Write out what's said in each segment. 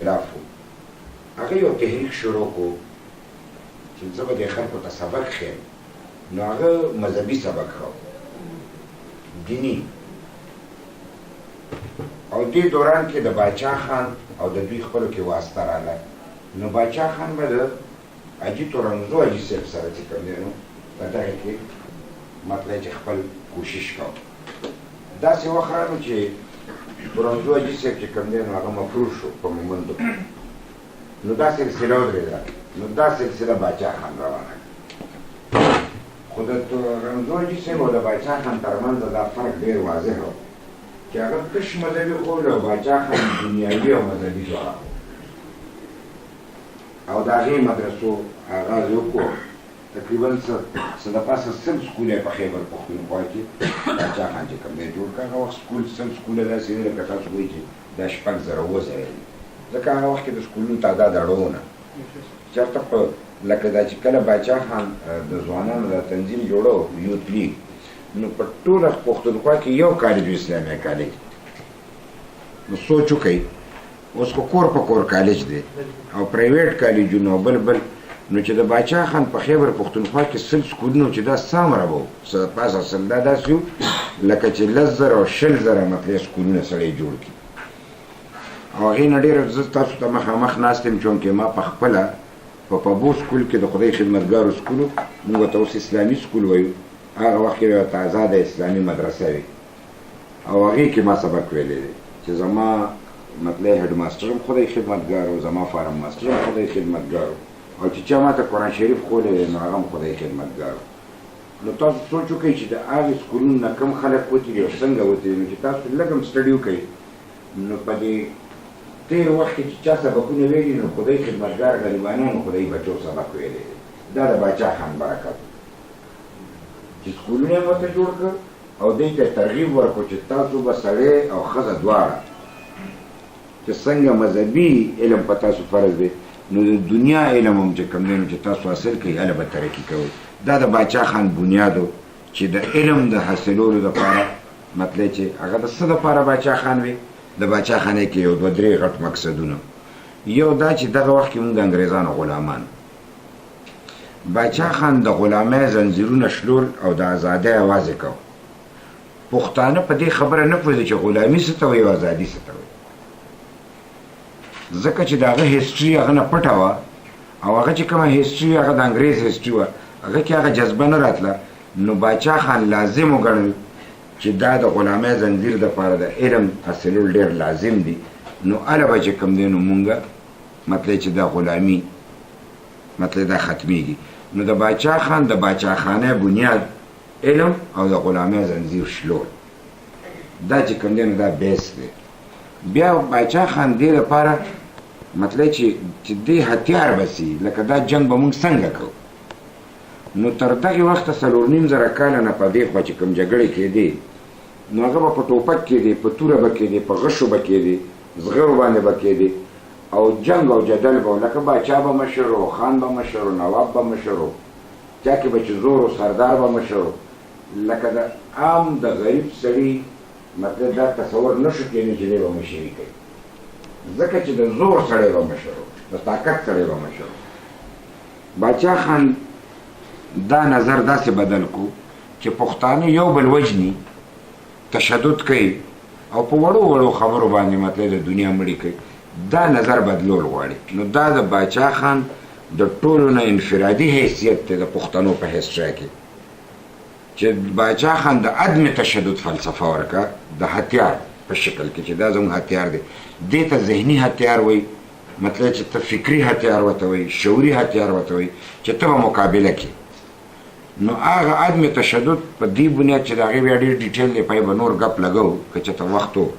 خلاف و هغه یو تحریک شروع کو چې زه به د خلکو ته سبق ښیم نو هغه مذهبي سبق راو دیني او دې دوران کې د باچا خان او د دوی خپلو کې واسطه راغله نو باچا خان به د حاجي تورنزو حاجي صاحب سره چې کوم دی نو په دغه کې مطلب چې خپل کوشش کوو داسې وخت راغلو چې تورنزو حاجي صاحب چې کوم دی نو هغه مفروض شو په مومندو نو دا سلسله ودرېده نو دا سلسله باچا خان روانه خو د تورنزو حاجي صاحب او د باچا خان ترمنځ دا فرق ډېر واضح و چې هغه تش مذهبي خول او باچا خان دنیاوي او مذهبي دواړه او د هغې مدرسو آغاز وکړو تقریبا څه د پاسه سل سکول یې په خیبر پښتونخوا کې باچا خان چې کوم دی جوړ کړ هغه وخت سکول سل سکوله داسې دی لکه تاسو وایي چې دا 6,000 اووه زره دي ځکه هغه وخت کې د سکولونو تعداد اړونه چېرته په لکه دا چې کله باچا خان د ځوانانو دا تنظیم جوړو یوت لیګ نو په ټوله پښتونخوا کې یو کالج اسلامي کالج نو سوچ وکئ اوس خو کور په کور کالج دی او پرایویټ کالجونه او بل نو چې د باچا خان په خیبر پښتونخوا کې سل سکولونه چې دا څومره به و څه پاسه سل دا داسې وو لکه چې 10,000 او 20,000 مطلب سکولونه سړی جوړ کړي او هغې نه ډېره زه تاسو ته مخامخ ناست یم چونکې ما په خپله په پبو سکول کې د خدای خدمتګارو سکولو موږ ورته اوس اسلامي سکول وایو هغه وخت کې یوه تازه د اسلامي مدرسه وي او هغې کې ما سبق ویلی دی چې زما مطلب هیډ ماسټر هم خدای خدمتګار و زما فارم ماسټر هم خدای خدمتګار و او چې چا ما ته قرآن شریف ښوولی دی نو هغه هم خدای خدمتګار و نو تاسو سوچ وکئ چې د هغې سکولونو نه کوم خلک وتلي او څنګه وتلي نو چې تاسو لږ هم سټډي وکئ نو په دې تېر وخت کې چې چا سبقونه ویلي نو خدای خدمتګار غریبانانو خدای بچو سبق ویلی دی دا د باچا خان برکت چې سکولونه یې ورته جوړ کړ او دوی ته ترغیب ورکړو چې تاسو به سړی او ښځه دواړه چې څنګه مذهبي علم په تاسو فرض دی نو د دنیا علم هم چې کوم دی نو چې تاسو حاصل کړئ هله به ترقي کوئ دا د باچا خان بنیاد و چې د علم د حاصلولو دپاره مطلب چې هغه د څه دپاره باچا خان وي د باچا خانۍ کې یو 2-3 غټ مقصدونه یو دا چې دغه وخت کې موږ د انګریزانو غلامان باچا خان د غلامۍ زنځیرونه شلول او د ازادۍ اواز یې کو پښتانه په دې خبره نه پوهېدل چې غلامي څه ته وایي او ازادي څه ته وایي ځکه چې د هغه هسټري هغه نه پټه وه او هغه چې کومه هسټري وي هغه د انګریز هسټري وه هغه کې هغه جذبه نه راتله نو باچا خان لازم وګڼل چې دا د غلامۍ زنځیر دپاره د علم حاصلول ډېر لازم دي نو هله به چې کوم دی نو مونږ مطلب چې دا غلامي مطلب دا ختمیږي نو د باچا خان د باچا خانه بنیاد علم او د غلامۍ زنځیر شلول دا چې کوم دی نو دا بیس دی بیا باچا خان دې لپاره مطلب چې دې هتیار بسي لکه دا جنګ به مونږ څنګه کوو نو تر دغې وخته 4,500 کاله نه په دې خوا چې کوم جګړې کېدې نو هغه به په ټوپک کېدې په توره به کېدې په غشو به کېدې زغرو باندې به کېدې او جنګ او جدل به لکه باچا به مشر و خان به مشر و نواب به مشر و چا کې به چې زور و سردار به مشر و لکه د عام د غریب سړي مطلب دا تصور نه شو کېدی چې دی به مشري کوي ځکه چې د زور سړی به مشر و د طاقت سړی به مشر و باچا خان دا نظر داسې بدل کو چې پښتانه یو بل وجني تشدد کوي او په وړو وړو خبرو باندې مطلب د دنیا مړي کوي دا نظر بدلول غواړي نو دا د باچا خان د ټولو نه انفرادي حیثیت دی د پښتنو په هسټرۍ کې چې باچا خان د عدم تشدد فلسفه ورکړه د هتیار په شکل کې چې دا زموږ هتیار دی دې ته ذهني هتیار وایي مطلب چې ته فکري هتیار ورته وایي شعوري هتیار ورته وایي چې ته به مقابله کې نو هغه عدم تشدد په دې بنیاد چې د هغې بیا ډېر ډیټیل دی پای به نور ګپ لګو که چېرته وخت و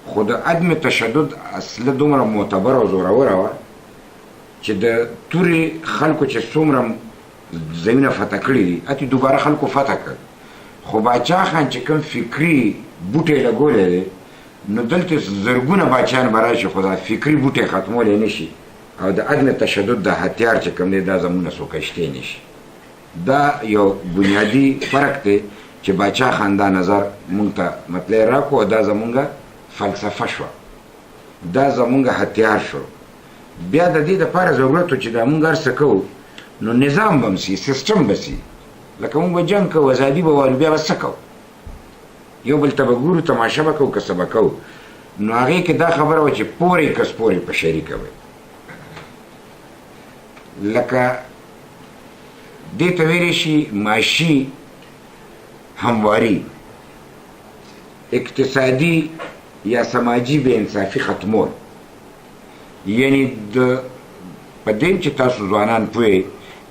خو د عدم تشدد اصله دومره معتبر او زوروره وه چې د تورې خلکو چې څومره زمینه فتح کړي دي اتې دوباره خلکو فتح کړ خو باچا خان چې کوم فکري بوټی لګولی دی نو دلته زرګونه باچیان به راشي خو دا فکري بوټی ختمولی نه شي او د عدم تشدد د هتیار چې کوم دی دا زمونه څوک شتی نه شي دا یو بنیادی فرق دی چې باچا خان دا نظر مونږ ته مطلب راکو دا زمونږه فلسفه شوه دا زمونږه هتیار شو بیا د دې دپاره ضرورت و چې دا مونږ هر څه کوو نو نظام به هم سي سیسټم به سي لکه مونږ به جنګ کوو ازادي به والو بیا به څه کوو یو بل ته به ګورو تماشه به کوو که څه به کوو نو هغې کې دا خبره وه چې پورې کس پورې په شریکه وی لکه دې ته ویلی شي معاشي همواري اقتصادي یا سماجي بې انصافي ختمول یعنی په دې چې تاسو ځوانان پوهې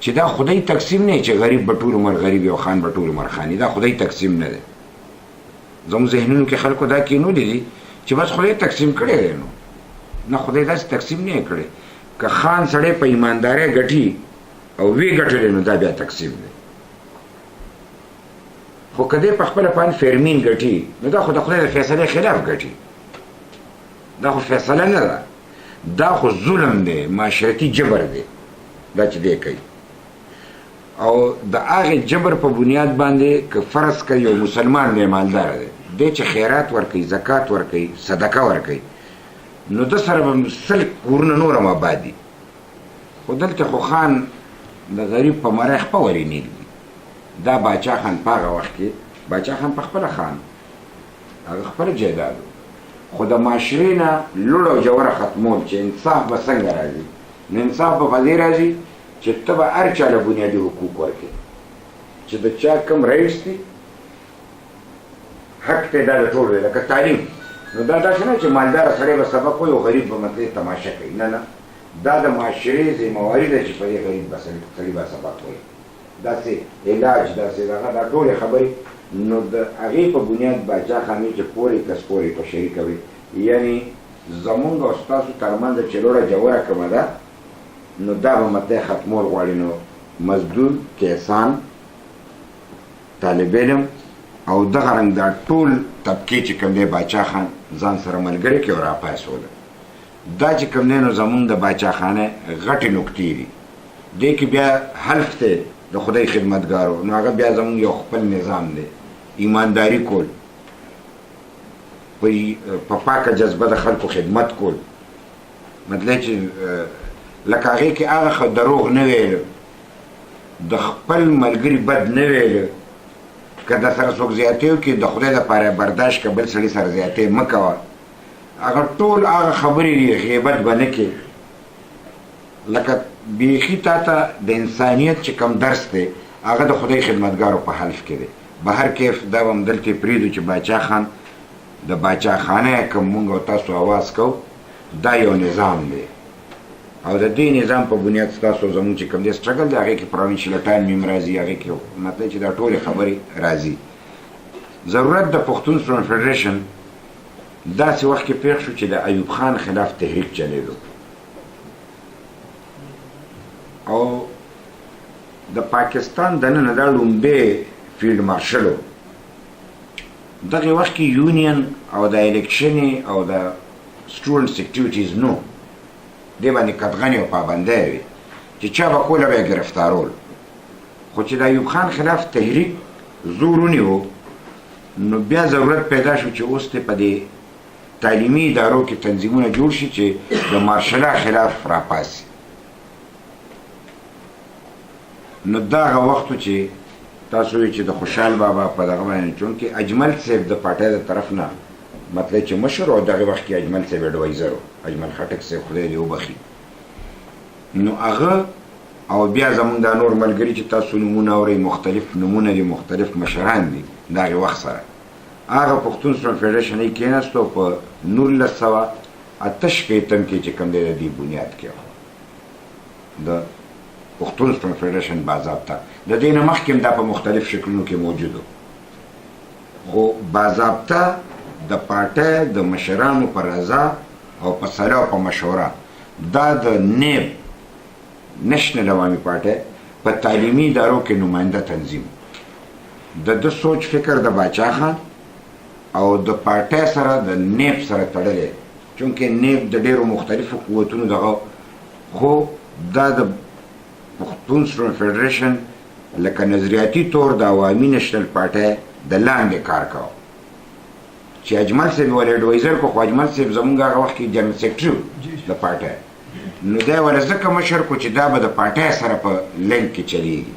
چې دا خدای تقسیم نه چې غریب به ټول عمر غریب او خان به ټول عمر خاني دا خدای تقسیم نه دی زموږ ذهنونو کې خلکو دا کینولي دي چې بس خدای تقسیم کړی دی نو نه خدای داسې تقسیم نه یې کړی که خان سړی په ایماندارۍ ګټي او وی ګټلی نو دا بیا تقسیم دی خو که دی په خپله باندې فیرمین ګټي نو دا خو د خدای د فیصلې خلاف ګټي دا خو فیصله نه ده دا خو ظلم دی معاشرتي جبر دی دا چې دی کوي او د هغې جبر په بنیاد باندې که فرض کوي یو مسلمان دی مالدار دی دی چې خیرات ورکوي زکات ورکوي صدقه ورکوي نو ده سره به سل کورونه نور هم آباد دي خو دلته خو خان د غریب په مری خپه ورینېږي دا باچا خان په هغه وخت کې باچا خان په خپله خان هغه خپله جایداد خو د معاشرې نه لوړ او جوره ختمول چې انصاف به څنګه راځي نو انصاف به په دې راځي چې ته به هر چا له بنیادي حقوق ورکړې چې د چا کم رایټس دي حق ته دا د ټولو دی لکه تعلیم نو دا داسې نه چې مالداره سړی به سبق وایي او غریب به مطلب تماشه کوي نه نه دا د معاشرې ذمهواري ده چې په دې غریب به سړي به سبق وایي داسې علاج داسې دغه دا ټولې خبرې نو د هغې په بنیاد باچا خانې چې پورې کس پورې په شریکه وي یعنی زمونږ او ستاسو ترمنځ چې لوړه جوړه کومه ده نو دا به مطلب ختمول غواړي نو مزدور کیسان طالب علم او دغه رنګ دا ټول طبقې چې کوم دی باچا خان ځان سره ملګري کړي او راپاڅوله دا چې کوم دی نو زمونږ د باچا خانه غټې نکتې دي دې کې بیا حلف دی د خدای خدمتګارو نو هغه بیا زمونږ یو خپل نظام دی ایمانداری کول په پاکه جذبه د خلکو خدمت کول مطلب چې لکه هغې کې هغه دروغ نه ویلو د خپل ملګري بد نه ویلو که در سره څوک زیاتې وکړي د خدای دپاره برداشت که بل سړي سره زیاتې مه کوه هغه ټول هغه خبرې دي غیبت به نه کې لکه بیخي تا ته د انسانیت چې کم درس دی هغه د خدای خدمتګارو په حلف کې دی به هر کیف دا به هم دلته پرېږدو چې باچا خان د باچا خانه کوم مونږ او تاسو آواز کوو دا یو نظام دی او د دې نظام په بنیاد ستاسو زموږ چې کوم دی سټرګل دی هغې کې پروینشل اټانمي هم راځي هغې کې مطلب چې دا ټولې خبرې راځي ضرورت د پښتون سټوډنټ فیډریشن داسې وخت کې پېښ شو چې د ایوب خان خلاف تحریک چلېدو او د پاکستان دننه دا لومبی فیلډ مارشل دغه وخت کې یونین او د الیکشنې او د سټوډنټس اکټیویټیز نو دې باندې قطغنې او پابندۍ وي چې چا به کوله به یې ګرفتارول خو چې د ایوب خان خلاف تحریک زور ونیو نو بیا ضرورت پیدا شو چې اوس ته په دې تعلیمي ادارو کې تنظیمونه جوړ شي چې د مارشلا خلاف راپاسي نو دا هغه وخت چې تاسو وایئ چې د خوشحال بابا په دغه باندې چونکې اجمل صاحب د پارټۍ د طرف نه مطلب چې مشر او دغه وخت کې اجمل صاحب اډوایزر و اجمل خټک صاحب خدای دې وبخي نو هغه او بیا زمونږ دا نور ملګري چې تاسو نومونه اورئ مختلف نومونه دي مختلف مشران دي د هغې وخت سره هغه پښتون سټوډنټ فیډریشن یې کېناستو په 1988 کې چې کوم دی د دې بنیاد کېښود د پښتون سټوډنټ فیډریشن باضابطه د دې نه مخکې هم دا په مختلف شکلونو کې موجود و خو باضابطه د پارټۍ د مشرانو په رضا او په صلاح او په مشوره دا د نیب نشنل عوامي پارټۍ په تعلیمي ادارو کې نماینده تنظیم د ده سوچ فکر د باچا خان او د پارټۍ سره د نیب سره تړلی چونکې نیب د ډېرو مختلفو قوتونو دغه خو دا د پښتون سټوډنټ فیډریشن لکه نظریاتي طور د عوامي نشنل پارټۍ د لاندې کار کوه چې اجمل صاحب ولې اډوایزر کو خو اجمل صاحب زمونږ هغه وخت کې جنرل سیکرټري د پارټۍ نو دی وله ځکه مشر کو چې دا به د پارټۍ سره په لینک کې چلیږي.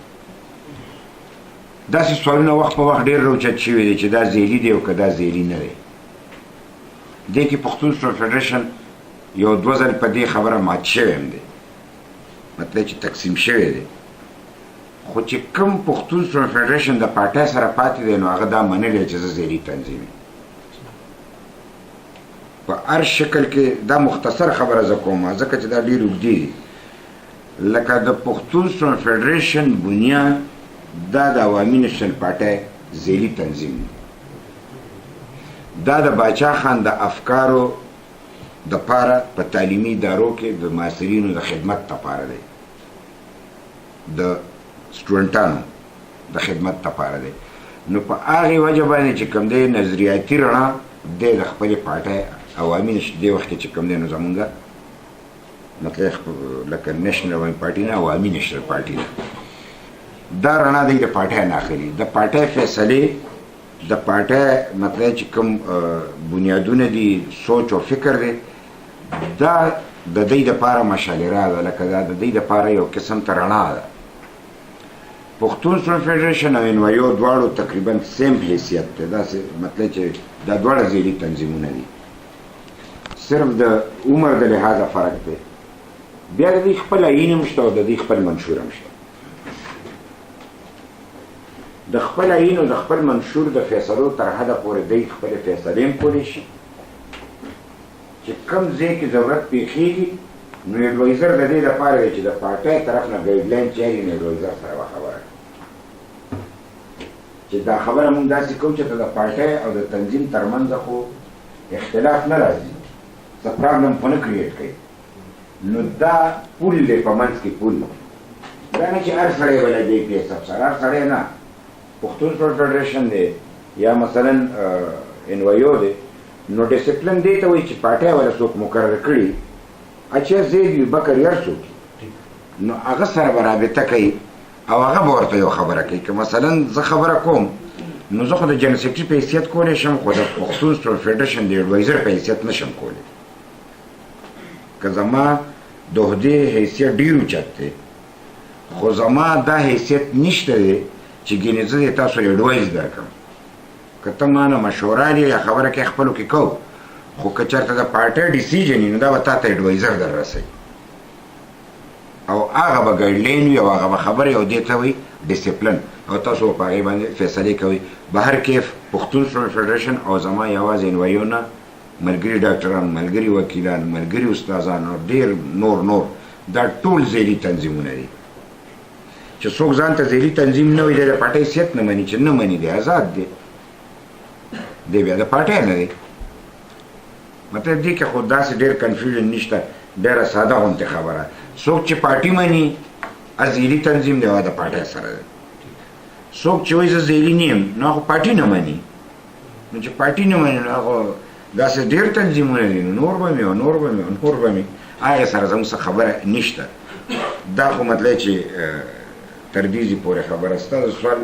داسې سوالونه وخت په وخت ډېر روچت شوي دي چې دا زیلي دی او که دا زیلي نه دی. دې کې پښتون سټوډنټ فدرېشن یو دوه ځل په دې خبره مات شوی هم دی، مطلب چې تقسیم شوی دی. خو چې کوم پښتون سټوډنټ فدرېشن د پارټۍ سره پاتې دی نو هغه دا منلی چې زه زیلي تنظیم یم. په هر شکل کې دا مختصر خبره زه کوم ځکه چې دا ډېر اوږدې دي. لکه د پښتون سټوډنټ فدرېشن بنیاد دا د عوامي نېشنل پارټۍ زیلي تنظیم دی. دا د باچا خان د افکارو د پاره په تعلیمي ادارو کې د معاصرینو د خدمت لپاره دی، د سټوډنټانو د خدمت لپاره دی. نو په هغې وجه باندې چې کوم دی نظریاتي رڼا دی د خپلې پارټۍ عوامي دې وخت کې چې کوم دی نو زمونږ مطلب لکه نېشنل عوامي پارټي نه عوامي نېشنل پارټي ده، دا رڼا دی د پارټۍ نه اخلي. د پارټۍ فیصلې د پارټۍ مطلب چې کوم بنیادونه دي سوچ او فکر دی دا د دې دپاره مشالره ده، لکه دا د دې دپاره یو قسم ته رڼا ده. پښتون سټوډنټ فدرېشن او انوایو دواړو تقریبا سیم حیثیت دی، داسې مطلب چې دا دواړه زیلي تنظیمونه دي، صرف د عمر د لحاظه فرق دی. بیا د دوی خپل آیین هم شته او د دوی خپل منشور هم شته. د خپل آیین او د خپل منشور د فیصلو تر حده پورې دوی خپلې فیصلې هم کولی شي. چې کوم ځای کې ضرورت پیښېږي نو ایډوایزر د دې لپاره دی چې د پارټۍ طرف نه ګایډلاین چاري نو ایډوایزر سره به خبره چې دا خبره مونږ داسې کوو چې د پارټۍ او د تنظیم ترمنځ خو اختلاف نه راځي، څه پرابلم خو نه کریټ کوي. نو دا پول دی په منځ کې پول، دا نه چې هر سړی به له دې په حساب سره هر سړی نه. پښتون سټوډنټ فدرېشن دی یا مثلا انوایو دی نو ډیسپلن دی ته وایي چې پارټۍ والا څوک مقرر کړي اچھا زید وي بکر یار څوک نو هغه سره به رابطه کوي او هغه به ورته یو خبره کوي. که مثلا زه خبره کوم نو زه خو د جنرال سیکرټري په حیثیت کولی شم خو د پښتون سټوډنټ فدرېشن د ایډوایزر په حیثیت نشم کولی. که زما د عهدې حیثیت ډېر اوچت دی خو زما دا حیثیت نشته دی چې ګینې زه دې تاسو ایډوایز درکړم. که ته ما نه مشوره لرې یا خبره کې خپلو کې کوو خو که چېرته د پارټۍ ډیسیژن وي نو دا به تا ته ایډوایزر در رسوي او هغه به ګایډلاین وي او هغه به خبرې او دې ته وایي ډیسپلن او تاسو به په هغې باندې فیصلې کوئ. بهر کیف پښتون سټوډنټ فدرېشن او زما یوازې انوایو نه ملګري ډاکټران، ملګري وکیلان، ملګري استادان او ډېر نور دا ټول ذیلي تنظیمونه دي. چې څوک ځان ته ذیلي تنظیم نه وي دی د پارټۍ حیثیت نه مني، چې نه مني دی آزاد دی، دی بیا د پارټۍ نه دی. مطلب دې کې خو داسې ډېر کنفیوژن نشته، ډېره ساده غوندې خبره. څوک چې پارټي مني ذیلي تنظیم دی هغه د پارټۍ سره دی. څوک چې وایي زه ذیلي نه یم نو هغه پارټي نه مني، نو چې پارټي نه مني نو هغه داسې ډېر تنظیمونه دي نو نور به مې او نور به مې او نور به مې هغې سره زموږ څه خبره نشته. دا خو مطلب چې تر دې پورې خبره ستا د سوال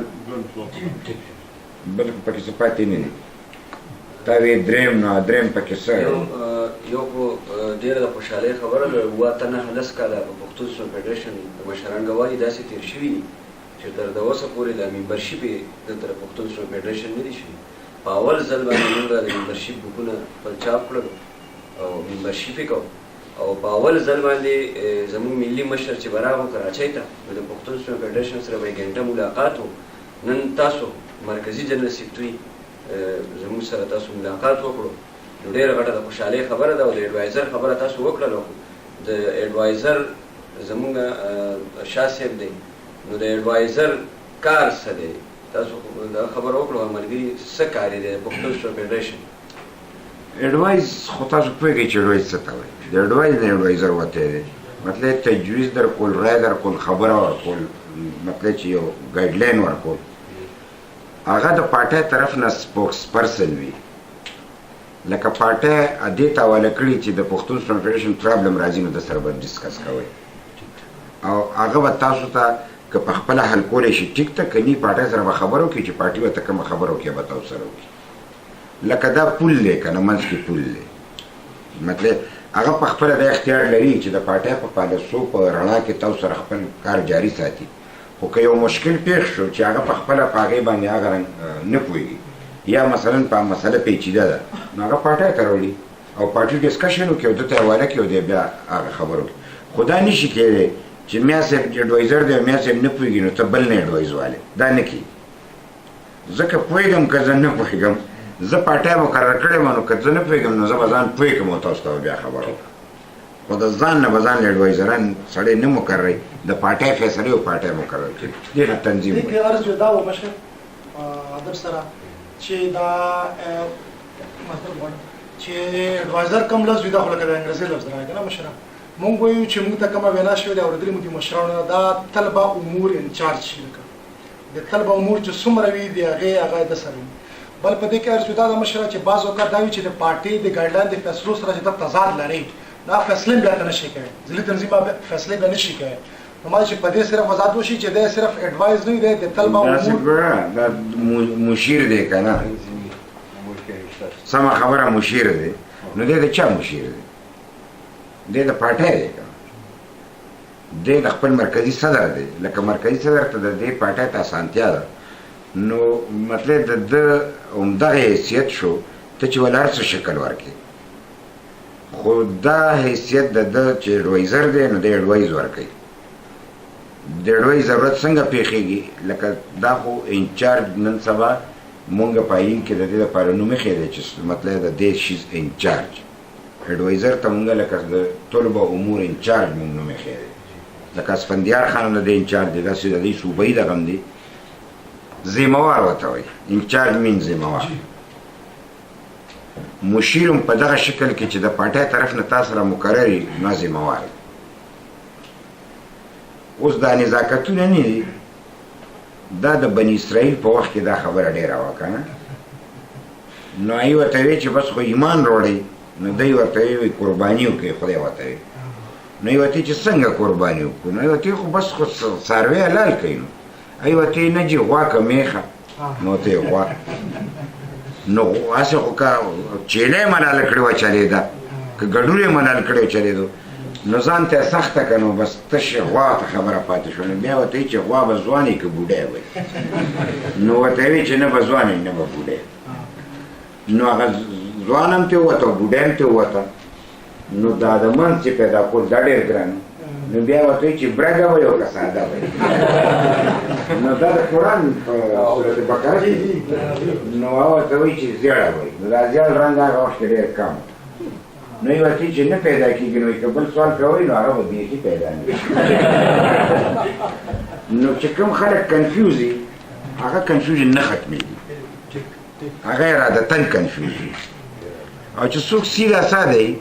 بل پکې څه پاتې نه دي. تا وی دریم نو دریم پکې څه یو خو ډېره د خوشحالۍ خبره ده. اووه اتنه لس کاله په پښتون سټوډنټ فدرېشن د مشران ګواهي داسې تېر شوي دي چې تر د اوسه پورې د ممبرشپ یې دلته د پښتون سټوډنټ فدرېشن نه دي شوي. په اول ځل باندې موږ د ممبرشپ بکونه خپل چاپ کړل او ممبرشپ یې کوو او په اول ځل باندې زموږ ملي مشر چې به راغو کراچۍ ته نو د پښتون سټوډنټ فدرېشن سره به یې ګنټه ملاقات و. نن تاسو مرکزي جنرال سیکرټري زموږ سره تاسو ملاقات وکړو نو ډېره غټه د خوشحالۍ خبره ده او د ایډوایزر خبره تاسو وکړله. د ایډوایزر زموږ شاه صاحب دی نو د ایډوایزر کار څه دی تاسو دا خبره وکړو ملګري څه کار یې دی د پښتون سټوډنټ فدرېشن. ایډوایز خو تاسو پوهېږئ چې ایډوایز څه ته وایي. د ایډوایز نه ایډوایزر وتی دی مطلب تجویز درکول، رای درکول، خبره ورکول، مطلب چې یو ګایډلاین ورکول. هغه د پارټۍ طرف نه سپوکس پرسن وي. لکه پارټۍ دې ته حواله کړي چې د پښتون سټوډنټ فدرېشن پرابلم راځي نو د سره به ډسکس کوئ او هغه به تاسو ته که په خپله حل کولی شي ټیک ته، که نه پارټۍ سره به خبره وکړي چې پارټي به ته کومه خبره وکړي به تاسو سره وکړي. لکه دا پول دی که نه منځ کې پول دی. مطلب هغه په خپله د اختیار لري چې د پارټۍ په پالیسو په رڼا کې تاسو سره خپل کار جاري ساتي، خو که یو مشکل پیښ شو چې هغه په خپله په هغې باندې هغه رنګ نه پوهېږي یا مثلا په مسله پیچیده ده نو هغه پارټۍ ته راوړي او پارټي ډسکشن وکړي او ده ته یې حواله کړي او دی بیا هغه خبر وکړي. خو دا نه شي کېدی چې میا صاحب اډوایزر دی او میا صاحب نه پوهېږي نو ته بل نه اډوایز والی، دا نه کېږي. ځکه پوهېږم که زه نه پوهېږم زه پارټۍ مقرر کړې وم نو که زه نه پوهېږم نو زه به ځان پوه کړم او تاسو ته به بیا خبر وکړم. خو د ځان نه به ځان اډوایزران سړی نه مقرروي، د پارټۍ فیصلې او پارټۍ مقرر کړي، دې ته تنظیم وایي. دې کې عرض دا و مشر ادب سره چې دا مطلب غواړم چې اډوایزر کوم لفظ وي دا خو لکه د انګریزي لفظ راغی که نه مشره، مونږ وایو چې مونږ ته کومه وینا شوې ده اورېدلي مو دي مشرانو دا طلبه امور انچارج شي، لکه د طلبه امور چې څومره وي د هغه د سره وي. بل په دې کې عرض دا د مشره چې بعض اوقات دا وي چې د پارټۍ د ګایډلاین د فیصلو سره چې تضاد لري دا فیصلې بیا نه شي کوي، ځینې تنظیم فیصلې بیا نه شي کوي. نو ما چې په دې صرف وضاحت وشي چې دا صرف اډوایز نه دی د طلبه امور دا مشیر دی که نه، سمه خبره مشیر دی نو دی د چا مشیر دی؟ دی د پارټۍ دی که دی د خپل مرکزي صدر دی، لکه مرکزي صدر ته د دې پارټۍ ته اسانتیا ده نو مطلب د ده همدغه حیثیت شو ته چې ول هر څه شکل ورکړي، خو دا حیثیت د ده چې اډوایزر دی نو دی اډوایز ورکوي. د اډوایز ضرورت څنګه پیښیږي؟ لکه دا خو انچارج نن سبا مونږ په آیین کې د دې لپاره نوم ایښی دی چې مطلب د دې شیز انچارج، اډوایزر ته مونږ لکه د طلبه امور انچارج مونږ نوم ایښی دی، لکه اسفندیار خان هم د دې انچارج دی، داسې د دې صوبایي دغه هم دی، ذمهوار ورته وایي، انچارج مین ذمهوار. مشیر هم په دغه شکل کې چې د پارټۍ طرف نه تا سره مقرر وي نو ذمهوار. اوس دا نزاکتونه نه دي، دا د بني اسرائیل په وخت کې دا خبره ډېره وه که نه، نو هغوی ورته وایي چې بس خو ایمان راوړئ نو دوی ورته وایي قرباني وکړئ، خدای ورته وایي. نو هغوی ورته چې څنګه قرباني وکړو؟ نو هغوی ورته خو بس خو څاروی حلال کوي. نو هغوی ورته نه جي غوا که میخه، نو ورته یې غوا. نو هسې خو که چیله یې ملاله کړې وه چلېده، که ګډول یې ملال کړی و چلېدو نو ځان ته یې سخته که نو بس تش غوا ته خبره پاتې شوه. نو بیا ورته وایي چې غوا به ځوان وي که بوډی وي؟ نو ورته وایي چې نه به ځوان وي نه به بوډی. نو هغه ځوان هم ترې ووته او بوډی هم ترې ووته. نو دا د منځ چې پیدا کول دا ډېر ګران. نو بیا ورته وایي چې برګه به یو که ساده به نو دا د قرآن په سورت بقره کې نو هغه ورته وایي چې زیړه به نو دا زیړ رنګ هغه وخت کې ډېر کم. نو یې ورته چې نه پیدا کېږي نو که بل سوال کوئ نو هغه به بیخي پیدا نه نو چې کوم خلک کنفیوز وي هغه کنفیوژن نه ختمېږي، هغه ارادتاً کنفیوز وي. او چې څوک سیده ساده وي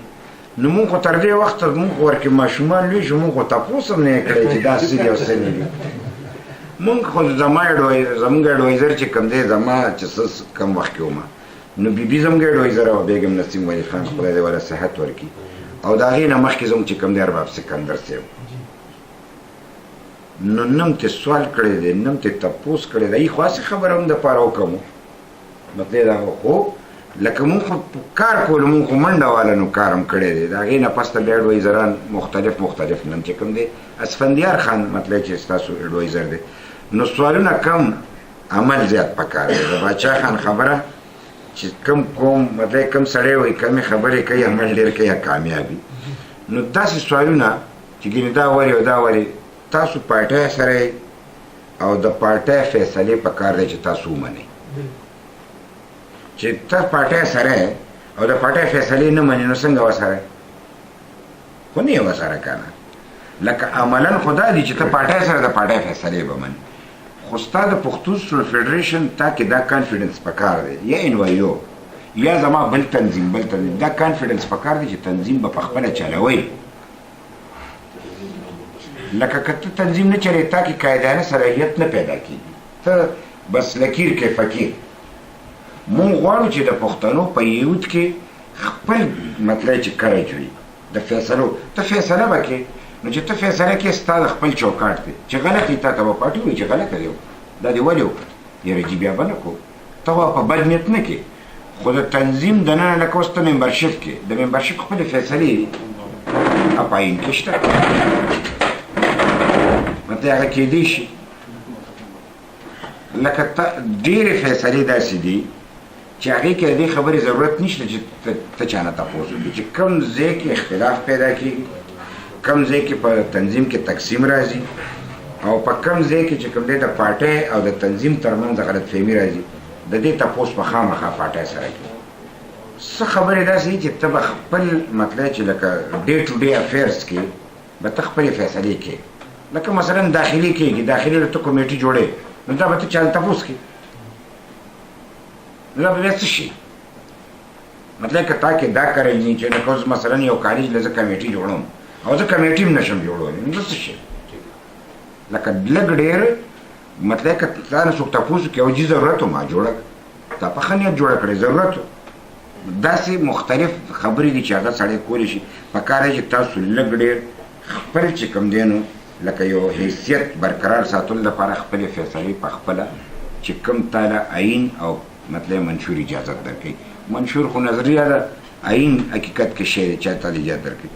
نو مونږ خو تر دې وخته مونږ خو ورکې ماشومان لوی شو مونږ خو تپوس هم نه یې کړی چې دا سیدې او څه نه دي. مونږ خو زمونږ اډوایزر چې کوم دی زما چې څه کم وخت کې ومه نو بیبي زموږ اډوایزر وه بیګم نسیم ولي خان خدای دې وله صحت ورکړي او د هغې نه مخکې زموږ چې کوم دی ارباب سکندر صاحب نو نم ترې سوال کړی دی نم ترې تپوس کړی دی خو هسې خبره هم دپاره وکړو مطلب دا خو لکه مونږ خو کار کولو مونږ خو منډه واله نو کار هم کړی دی د هغې نه پس ته بیا اډوایزران مختلف نن چې کوم دی اسفندیار خان مطلب چې ستاسو اډوایزر دی نو سوالونه کم عمل زیات پکار دی د باچا خان خبره چې کم قوم مطلب کم سړی وایي کمې خبرې کوي عمل ډېر کوي کامیابي نو داسې سوالونه چې ګینې دا ولې او دا ولې تاسو پارټۍ سره او د پارټۍ فیصلې پکار دی چې تاسو ومنئ چې ته پارټۍ سره او د پارټۍ فیصلې نه منې نو څنګه ورسره خو نه یې ورسره که نه لکه عملا خو دا دي چې ته پارټۍ سره د پارټۍ فیصلې به منې خو ستا د پښتون سټول فیډریشن تا کې دا کانفیډنس پکار دی یا انوایو یا زما بل تنظیم دا کانفیډنس پکار دی چې تنظیم به پخپله چلوئ لکه که ته تنظیم نه چلوې تا کې قاعدانه صلاحیت نه پیدا کېږي ته بس لکیر کې فقیر مونږ غواړو چې د پښتنو په یود کې خپل مطلب چې کړی وي د فیصلو ته فیصله به کې نو چې ته فیصله کې ستا د خپل چوکاټ دی چې غلط دی تا ته به پاټي وایي چې غلطه دی دا دې ولې وکړه یاره جي بیا به نه کوو ته به په بد نیت نه کې خو د تنظیم دننه لکه اوس ته ممبرشپ کې د ممبرشپ خپلې فیصلې په آیین کې شته مطلب هغه کېدی شي لکه ډېرې فیصلې داسې دي چې هغې کې د دې خبرې ضرورت نشته چې ته چا نه تپوس وکړي چې کوم ځای کې اختلاف پیدا کېږي کوم ځای کې په تنظیم کې تقسیم راځي او په کوم ځای کې چې کوم دی د پارټۍ او د تنظیم ترمنځ غلط فهمي راځي د دې تپوس په خامخا پارټۍ سره کوي څه خبرې داسې دي چې ته به خپل مطلب چې لکه ډے ټو ډے افیرز کې به ته خپلې فیصلې کوې لکه مثلا داخلي کېږي داخلي له ته کمیټي جوړې نو دا به ته چا نه تپوس کوې نو دا به بیا څه شي مطلب که تا کې دا کړی نه چې لکه اوس مثلا یو کالج له زه کمیټي جوړوم او زه کمیټي هم نشم جوړولی نو څه شي لکه لږ ډېر مطلب که تا نه څوک تپوس وکړي او جي ضرورت و ما جوړه تا په ښه نیت جوړه کړې ضرورت و داسې مختلف خبرې دي چې هغه سړی کولی شي په کار دی چې تاسو لږ ډېر خپل چې کوم دی نو لکه یو حیثیت برقرار ساتلو لپاره خپلې فیصلې په خپله چې کوم تاله آیین او مطلب منشور اجازت درکوي منشور خو نظریه ده آیین حقیقت کې شی دی چې تاله اجازت درکوي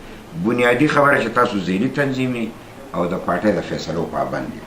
بنیادي خبره چې تاسو ذهني تنظیمي او د پارټۍ د فیصلو پابند دي